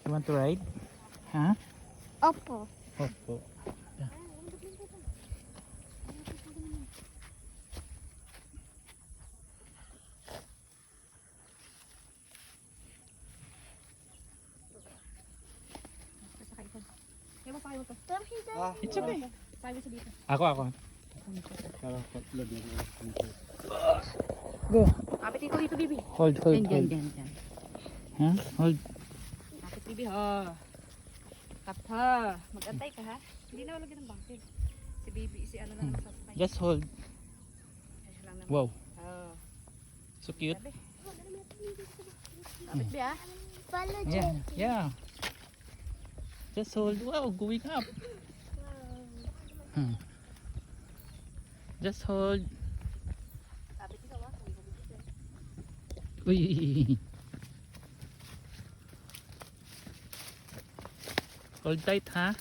You want to ride? Huh? Opo. Opo. Yeah. It's okay. Ako. Go. Kapit dito, Bibi. Hold. Diyan. Huh? Hold. Kapit, Bibi, ha. Kap, ha. Mag-antay ka, ha. Hindi na lagyan ng bangkit. Si Bibi, si ano lang sa spine. Just hold. Kasi lang naman. Wow. Oh. So cute. Kapit, Bi, ha. Follow Yeah. Just hold. Wow, going up. Just hold. Kapit ikaw, ha. Uy. Hold tight, ha?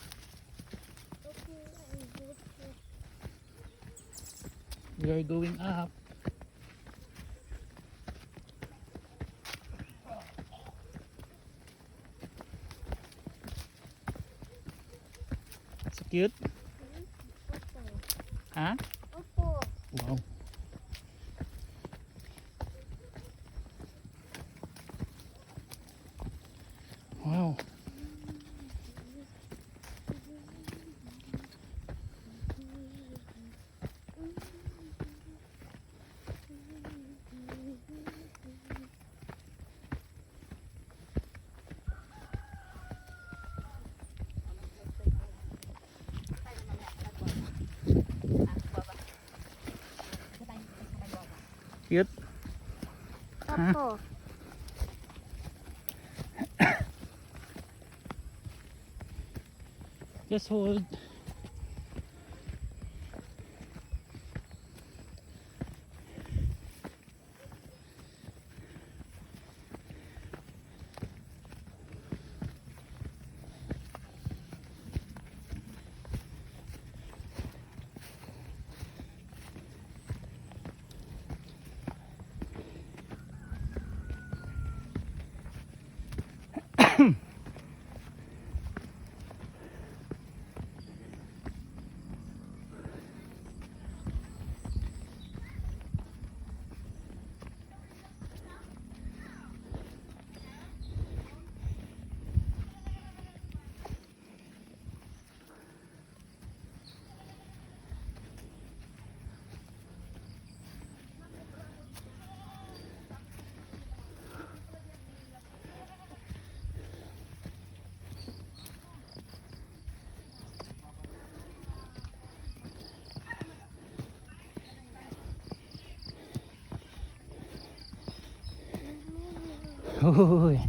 We are going up. So cute. Ha? Opo. Wow. Wow. Cute. Opo. Just hold. Uy.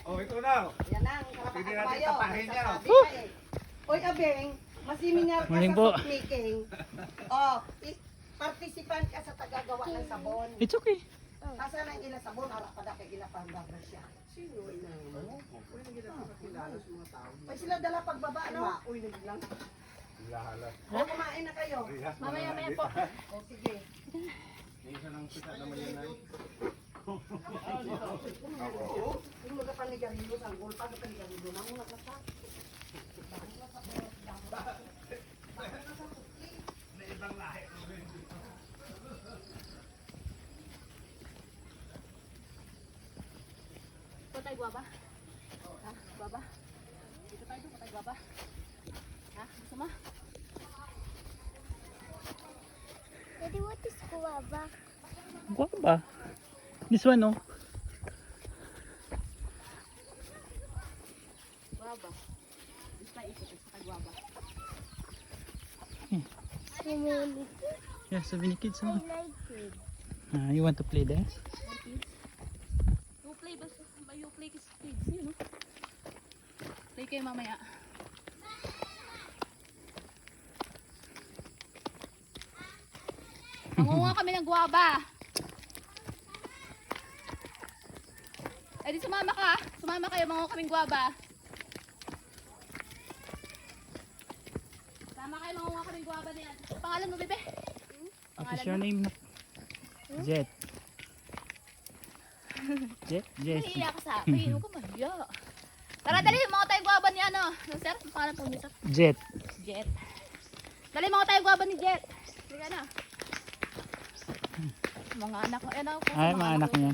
Oh, ito na. Yan ang Pwede natin kalapakabayo. tapahin niya. Oy, Abeng, masiminyar ka Morning sa po. soft making. Oh, participant ka sa tagagawa ng sabon. It's okay. Asa lang ila sabon, ara pa da kay ila panggagra siya. Sino ina mo? Oy, nagilala sa mga tao. Oy, sila dala pagbaba, no? Oy, naglang. Lahalat. O, kumain na kayo. Mamaya po. O, sige. Isa ng sikat naman yan ay. Yung mga panigarilyo, ang gulpa sa panigarilyo, na muna ka sa. Patay guwaba. Ha? Guwaba. Dito tayo, patay guwaba. Ha? Gusto mo? Daddy, what is guava? Guava. This one, no? Guwaba. Gusto tayo ikot sa guwaba. Simili. Yeah, so many kids. I Huh? like it. You want to play there? You play, basta you play kids, you know? Play kayo mamaya. Mangunga kami ng guwaba. Eh di sumama ka. Sumama Sumama kayo mga kaming guwaba. Sama kayo mga kaming guwaba na yan. Pangalan mo, bebe? What is your name? Jet. Jet? Jessie. Mahiya ka sa akin. Huwag ka mahiya. Tara, dali. Mga tayong guwaba ni ano. Sir, ang pangalan po niya, sir? Jet. Jet. Dali mga tayong guwaba ni Jet. Sige na. Mga anak ko. Ay, mga anak niya.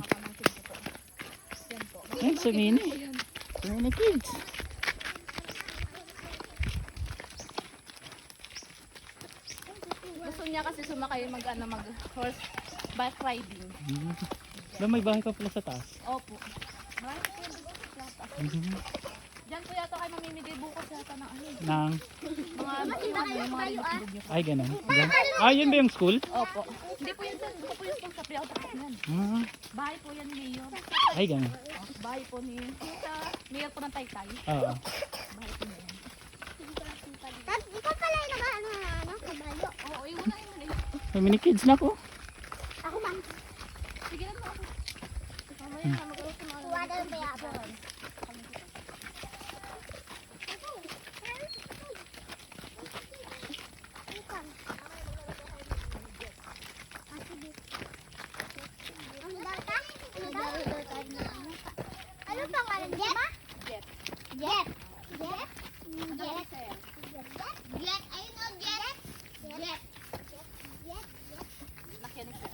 Yan po. Ay, sumini. Sumini kids. Gusto niya kasi sumakay mag horse bike riding. Doon may bahay pa pala sa taas. Opo. Marami po yan dito sa taas. Diyan po yata kayo mamimigay bukas yata ng ano. Nang, Yung mga rinok niyo. ay ganun. Ah, yun ba yung school? Opo. Hindi po yun, hindi po yung sa Priyaw Tapat yan. Ah, Bahay po yan ni Mayor. ay ganun. Bahay po ni sa Mayor po ng Taytay. Oo. Bahay po niya. Ikaw pala yung nag-ano, kabalo. Oo, iwan na yun eh. May mini kids na ko. Ako man. Sige na ako. Mamaya na mag-uusap mga Kuha daw yung bayabon. Ano pangalan niya? Jet. Jet. Jet? Jet. Jet. Ayun o, Jet. Jet. Jet. Nakinig siya.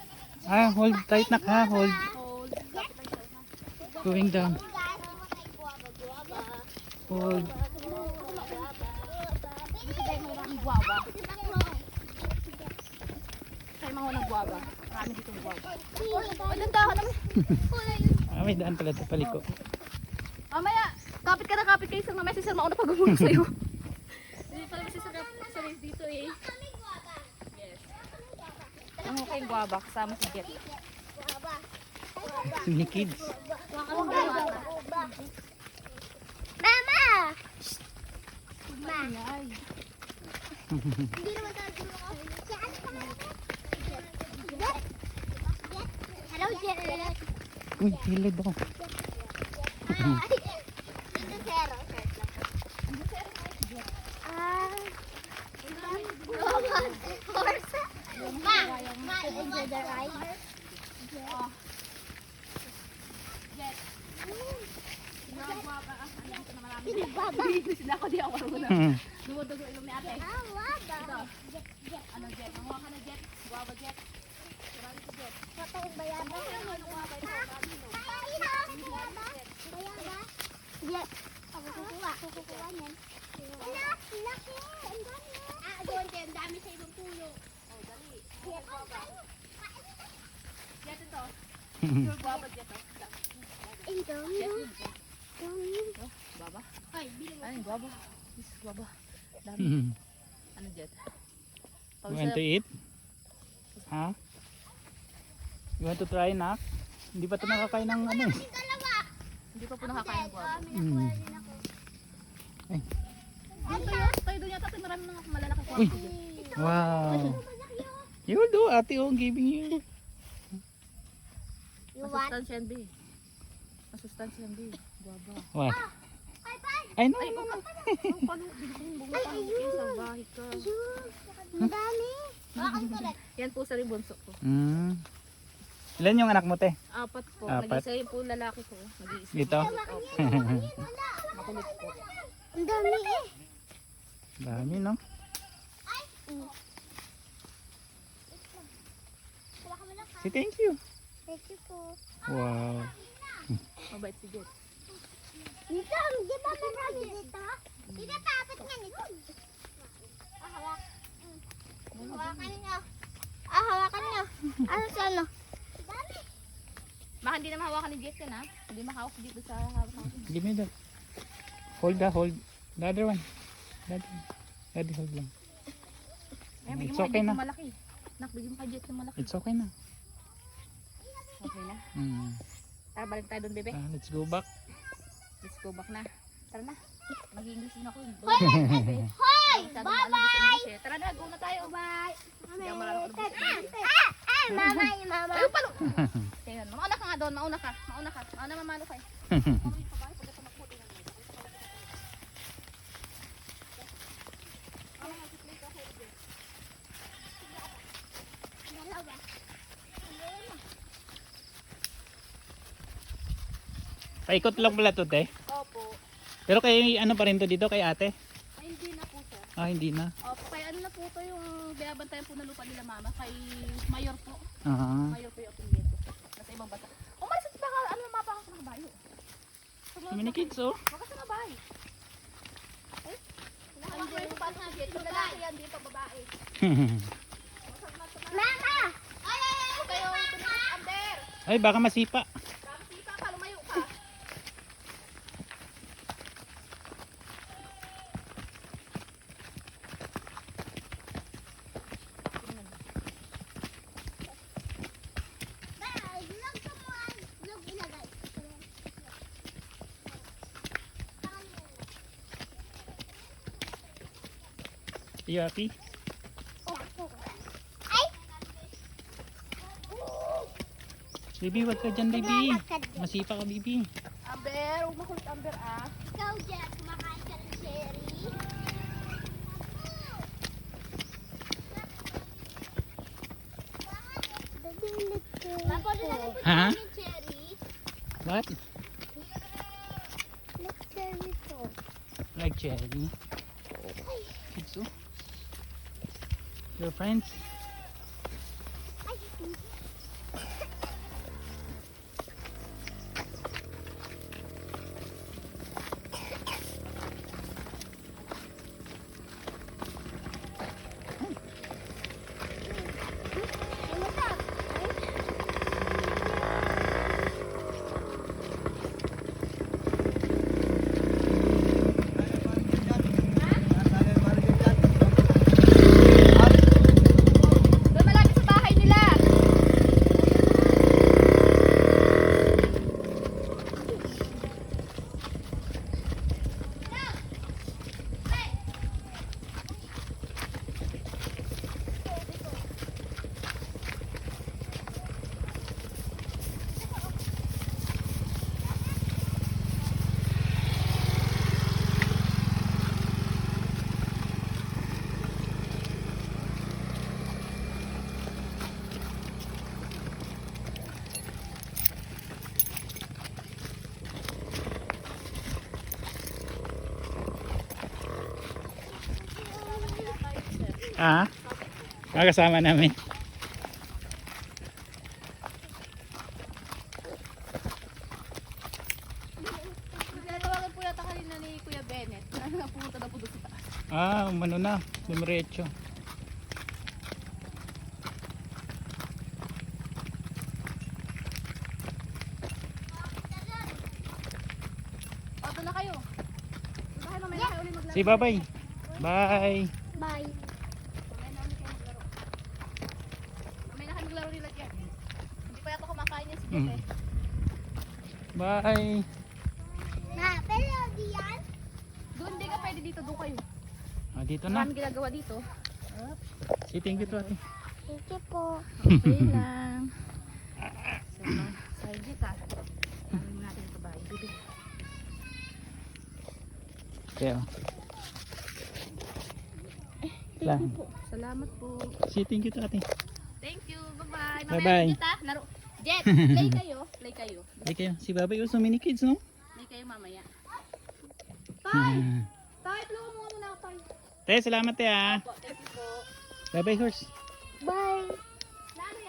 Ah, hold tight na ka. Hold. Hold. Going down. Hold. Ang guwaba. Kayo mga unang guwaba. Marami ditong guwaba. Ay, dandahan naman. Ah, may daan pala sa paliko. Mamaya, kapit ka na kapit kayo sir. Mamaya si sir mauna pag umulong sa'yo. Hindi pala si sir dito eh. Yes. Ang kayong guwaba kasama si Jet. Mini kids. Mama! Ma! Ay. Hindi naman tayo gumawa. Jet! Hello, Jet! Uy, hilid ako. Ito zero. Horse. Ma, enjoy the ride. Baba. Sila ko di ako marunong. Dugo-dugo ilong ni ate. Baba. Ano Jet? Manguha ka na Jet. Guwaba Jet. Marami si Jet. Patong bayaba. Bayaba. Jet. Ako kukuha. Kukuha niyan. Anak, laki. Ang dami. Doon kayo. Ang dami sa ibang pulo. Oh, dali. Jet. Jet ito. Pure guwaba Jet. Ang dami. Guwaba? Ay, bilang Ay, guwaba. This is guwaba. Dami. You Ano Jet? want to eat? Ha? You want to try na? Hindi pa ito nakakain ng ano eh. Hindi pa po nakakain ng guwaba. Mm. Tayo doon yata. Marami nang malalaki ko. Uy. Wow. You will do, ate, oh, giving you. You want? Masustansya yan, be. Masustansya yan, be. Guwaba. What? Ay, no, Ay, no, no. ang palo. Bilang bunga pa. Sa bahay ka. Ang dami. Bakit ulit? Yan po sa ribonso ko. Mm. Ilan yung anak mo, te? Apat po. Apat. Nag-isa yun po lalaki ko. Nag-iisa. Dito? Makulit po. Ang dami eh. Dami, no? Say thank you. Thank you po. Wow. Mabait si Jet. Dito, di ba marami dito? Dito, tapat nga nito. Hawak. Hawakan nyo. Hawakan nyo. Ano sa ano? Dami. Baka hindi na mahawakan ni Jet yan ha. Hindi makahawak dito sa hawak. Give me that. Hold the, hold. The other one. Daddy, hold lang. Ayan, bigyan It's mo kay okay Jet na. yung malaki. Nak, bigyan mo kay Jet yung malaki. It's okay na. Okay na. Mm. Tara, balik tayo doon, bebe. Let's go back. Let's go back na. Tara na. Mag-English na ako. Hoy! Bye-bye! Tara na, go na tayo. Bye! Hindi ako marunong mag-English. Mama, mama. Ayun, palo! Tingnan, mauna ka nga doon. Mauna ka. Mauna ka. Mauna mamalo ka eh. Paikot lang pala to, te. Opo. Pero kay ano pa rin to dito, kay ate? Ay, hindi na po sir. Ah, hindi na. Opo, kaya ano na po to yung binabantayan po na lupa nila mama. Kay Mayor po. Ah. Mayor po yung apelyido. Nasa ibang bansa. Umalis at baka ano mapaka sa kabayo. So many kids, oh. Baka sa kabayo. Ay, hindi yung pasagit. Yung lalaki yan dito, babae. Mama! Huwag kayo tumikas, Amber. Ay, baka masipa. Baka sipa ka, lumayo ka. Vlog ka mo ay vlog ilagay. Iyo, Aki. Ay! Baby, wag ka dyan, baby. Masipa ka, baby. Amber, huwag makulit Amber ah. Ikaw dyan, kumakain ka ng cherry. Papa, nilagay ko Ha? ng cherry. What? Look, cherry to. Like cherry. Kids, oh. Your friends? Ay, ano ka? Doon malapit sa bahay nila. Ah? Kasama namin. Tinatawagan po yata kanina ni Kuya Bennett. Pumunta na po doon sa taas. Ah, umano na. Dumiretso. O, doon na kayo. Doon na kayo, mamaya na kayo ulit maglaro. Say bye-bye. Bye. Bye. Mamaya na ulit kayo maglaro. Mamaya na kayo maglaro nila dyan. Hindi pa yata kumakain yan si Jeff eh. Bye. Na, pero di yan. Doon, hindi ka pwede dito. Doon kayo. Ah, dito na. Maraming ginagawa dito. Say thank you to ate. Thank you po. Okay lang. Sige ka. Ano natin ito ba? Bibi. Kaya. Lang. Salamat po. Say thank you to ate. Thank you. Bye-bye. Bye-bye. Mamaya kita. Laro. Jet, play kayo. Play kayo. Bye kayo. Si bye-bye. Oh, so many kids, no? Play kayo mamaya. Hmm. Tay, tulungan mo muna ako tayo. Te, salamat te ah. Thank you po. Bye-bye horse.